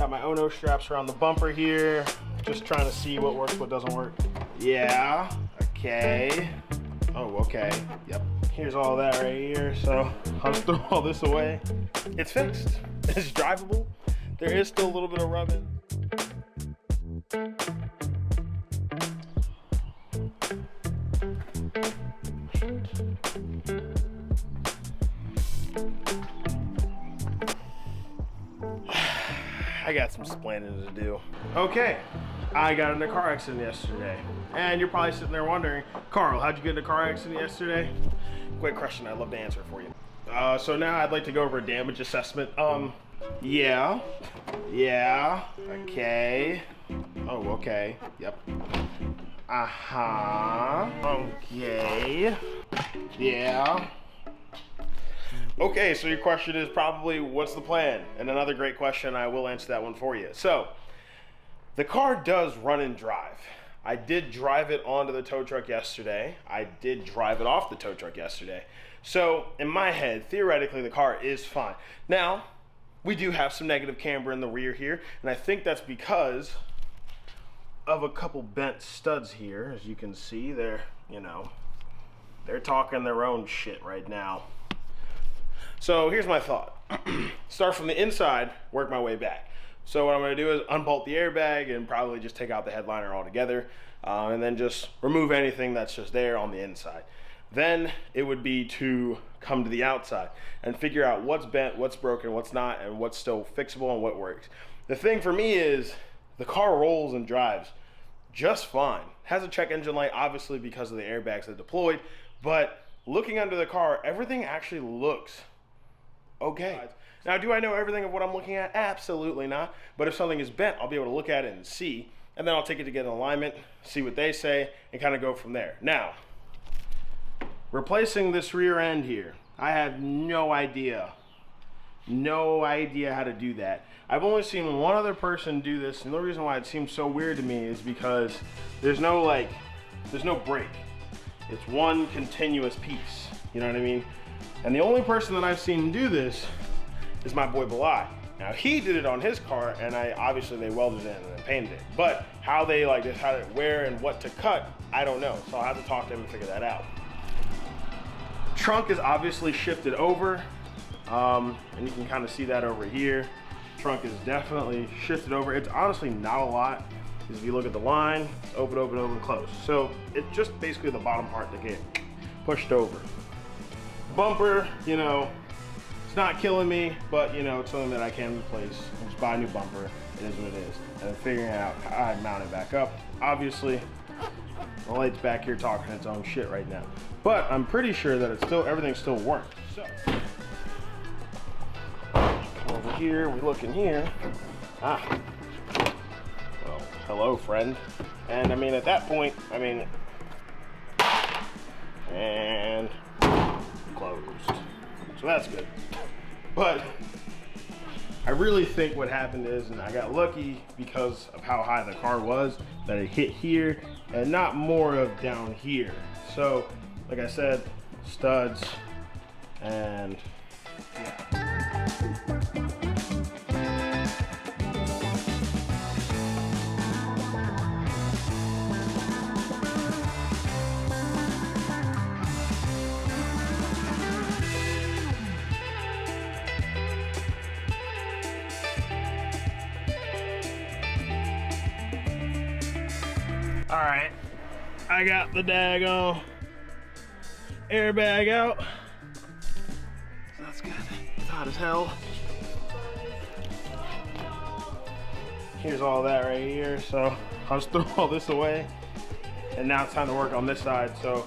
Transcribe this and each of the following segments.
Got my Ono straps around the bumper here. Just trying to see what works, what doesn't work. Yeah, okay. Oh, okay, yep. Here's all that right here, so I'll just throw all this away. It's fixed, it's drivable. There is still a little bit of rubbing. I got some splaining to do. Okay, I got in a car accident yesterday. And you're probably sitting there wondering, Carl, how'd you get in a car accident yesterday? Great question, I'd love to answer it for you. So now I'd like to go over a damage assessment. Yeah, okay. Oh, okay, yep. Okay, yeah. Okay, so your question is probably, what's the plan? And another great question, I will answer that one for you. So, the car does run and drive. I did drive it onto the tow truck yesterday. I did drive it off the tow truck yesterday. So, in my head, theoretically, the car is fine. Now, we do have some negative camber in the rear here, and I think that's because of a couple bent studs here. As you can see, they're talking their own shit right now. So here's my thought. Start from the inside, work my way back. So what I'm gonna do is unbolt the airbag and probably just take out the headliner altogether, and then just remove anything that's just there on the inside. Then it would be to come to the outside and figure out what's bent, what's broken, what's not, and what's still fixable and what works. The thing for me is the car rolls and drives just fine. Has a check engine light, obviously because of the airbags that deployed, but looking under the car, everything actually looks okay. Now, do I know everything of what I'm looking at? Absolutely not. But if something is bent, I'll be able to look at it and see, and then I'll take it to get an alignment, see what they say, and kind of go from there. Now, replacing this rear end here, I have no idea how to do that. I've only seen one other person do this, and the reason why it seems so weird to me is because there's no break. It's one continuous piece, you know what I mean? And the only person that I've seen do this is my boy Belai. Now he did it on his car, and obviously they welded it in and painted it. But how they where and what to cut, I don't know. So I'll have to talk to him and figure that out. Trunk is obviously shifted over, and you can kind of see that over here. Trunk is definitely shifted over. It's honestly not a lot, because if you look at the line, open, open, open, close. So it's just basically the bottom part that get pushed over. Bumper, it's not killing me, but it's something that I can replace. I'll just buy a new bumper. It is what it is. And then figuring out how I mount it back up. Obviously, the light's back here talking its own shit right now. But I'm pretty sure that everything still works. So, over here, we look in here. Well, hello, friend. And at that point, and closed. So that's good. But I really think what happened is, and I got lucky because of how high the car was, that it hit here and not more of down here. So, like I said, studs and yeah. All right, I got the daggone airbag out. So that's good. It's hot as hell. Here's all that right here. So I'll just throw all this away. And now it's time to work on this side. So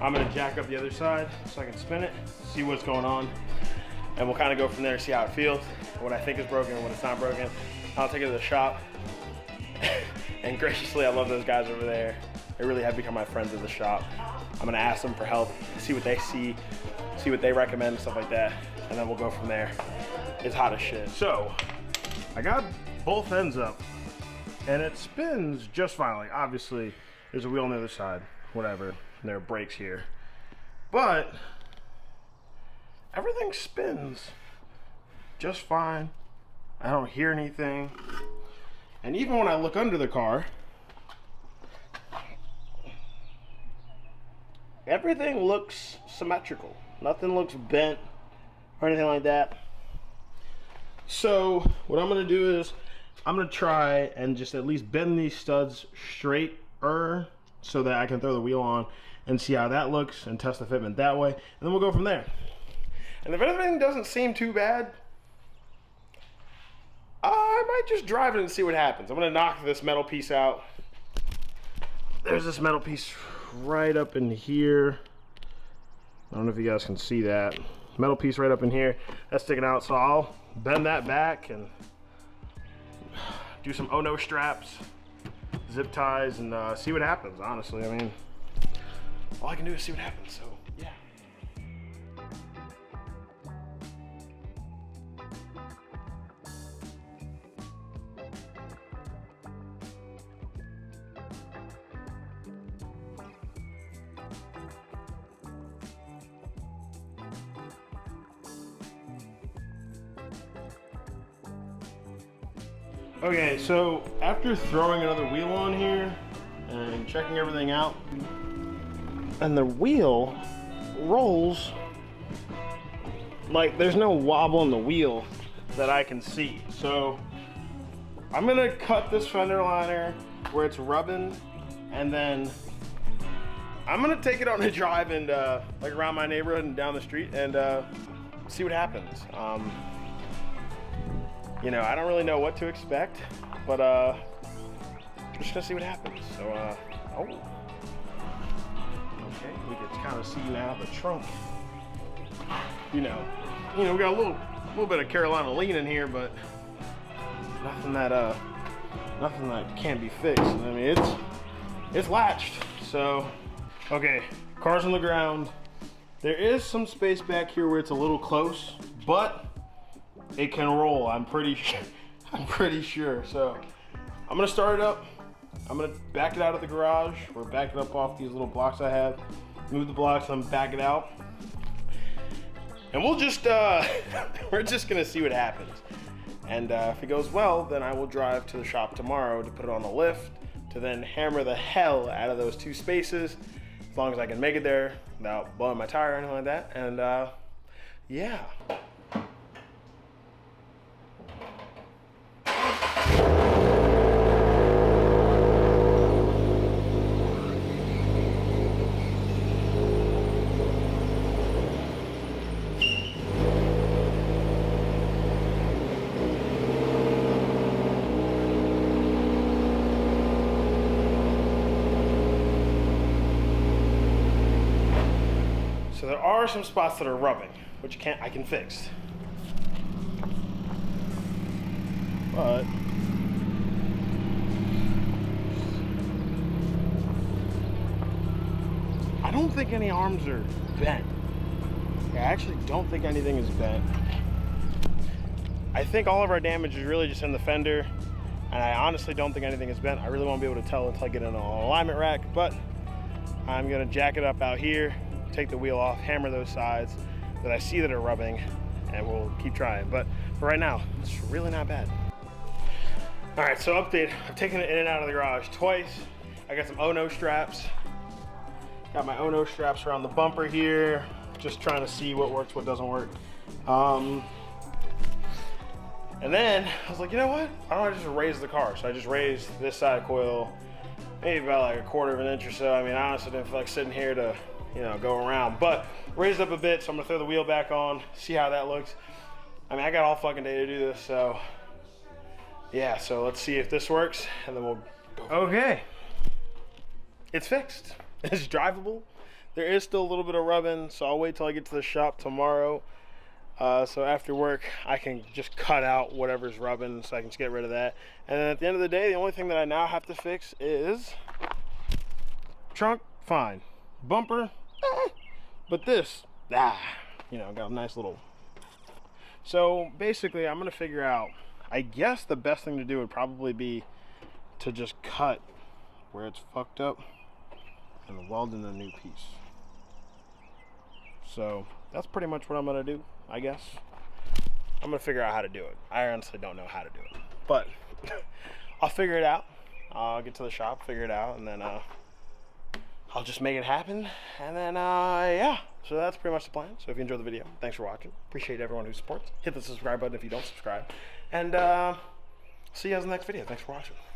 I'm gonna jack up the other side so I can spin it, see what's going on. And we'll kind of go from there, see how it feels, what I think is broken, what it's not broken. I'll take it to the shop. And graciously, I love those guys over there. They really have become my friends at the shop. I'm gonna ask them for help, see what they see what they recommend, stuff like that, and then we'll go from there. It's hot as shit. So, I got both ends up, and it spins just fine. Like, obviously, there's a wheel on the other side, whatever, and there are brakes here. But, everything spins just fine. I don't hear anything. And even when I look under the car, everything looks symmetrical. Nothing looks bent or anything like that. So what I'm gonna do is I'm gonna try and just at least bend these studs straighter so that I can throw the wheel on and see how that looks and test the fitment that way. And then we'll go from there. And if everything doesn't seem too bad, I might just drive it and see what happens. I'm gonna knock this metal piece out. There's this metal piece right up in here. I don't know if you guys can see that. Metal piece right up in here. That's sticking out, so I'll bend that back and do some oh no straps, zip ties, and see what happens, honestly. I mean, all I can do is see what happens, so yeah. Okay, so after throwing another wheel on here and checking everything out, and the wheel rolls like there's no wobble in the wheel that I can see. So I'm gonna cut this fender liner where it's rubbing, and then I'm gonna take it on a drive and like around my neighborhood and down the street and see what happens. You know, I don't really know what to expect, but I'm just gonna see what happens. So, oh, okay, we can kind of see now the trunk. You know, we got a little bit of Carolina lean in here, but nothing that can't be fixed. I mean, it's latched. So, okay, car's on the ground. There is some space back here where it's a little close, but it can roll, I'm pretty sure. So I'm gonna start it up. I'm gonna back it out of the garage, or back it up off these little blocks I have. Move the blocks and back it out. And we'll just, we're just gonna see what happens. And if it goes well, then I will drive to the shop tomorrow to put it on the lift, to then hammer the hell out of those two spaces, as long as I can make it there without blowing my tire or anything like that. And yeah. So there are some spots that are rubbing, which I can fix. But I don't think any arms are bent. I actually don't think anything is bent. I think all of our damage is really just in the fender, and I honestly don't think anything is bent. I really won't be able to tell until I get in an alignment rack, but I'm gonna jack it up out here, take the wheel off, hammer those sides that I see that are rubbing, and we'll keep trying. But for right now, it's really not bad. All right, so update. I've taken it in and out of the garage twice. I got some oh-no straps. Got my oh-no straps around the bumper here, just trying to see what works, what doesn't work. And then I was like, you know what? Why don't I just raise the car? So I just raised this side coil, maybe about like 1/4 of an inch or so. I mean, I honestly didn't feel like sitting here to, go around, but raised up a bit, so I'm gonna throw the wheel back on, see how that looks. I mean, I got all fucking day to do this, so yeah, so let's see if this works, and then we'll go. Okay, it's fixed. It's drivable. There is still a little bit of rubbing, so I'll wait till I get to the shop tomorrow. So after work, I can just cut out whatever's rubbing, so I can just get rid of that. And then at the end of the day, the only thing that I now have to fix is trunk, fine. Bumper, but this, got a nice little. So basically, I'm gonna figure out, I guess the best thing to do would probably be to just cut where it's fucked up and weld in a new piece. So that's pretty much what I'm gonna do, I guess. I'm gonna figure out how to do it. I honestly don't know how to do it, but I'll figure it out. I'll get to the shop, figure it out, and then I'll just make it happen. And then yeah, so that's pretty much the plan. So if you enjoyed the video, thanks for watching. Appreciate everyone who supports. Hit the subscribe button if you don't subscribe, and see you guys in the next video. Thanks for watching.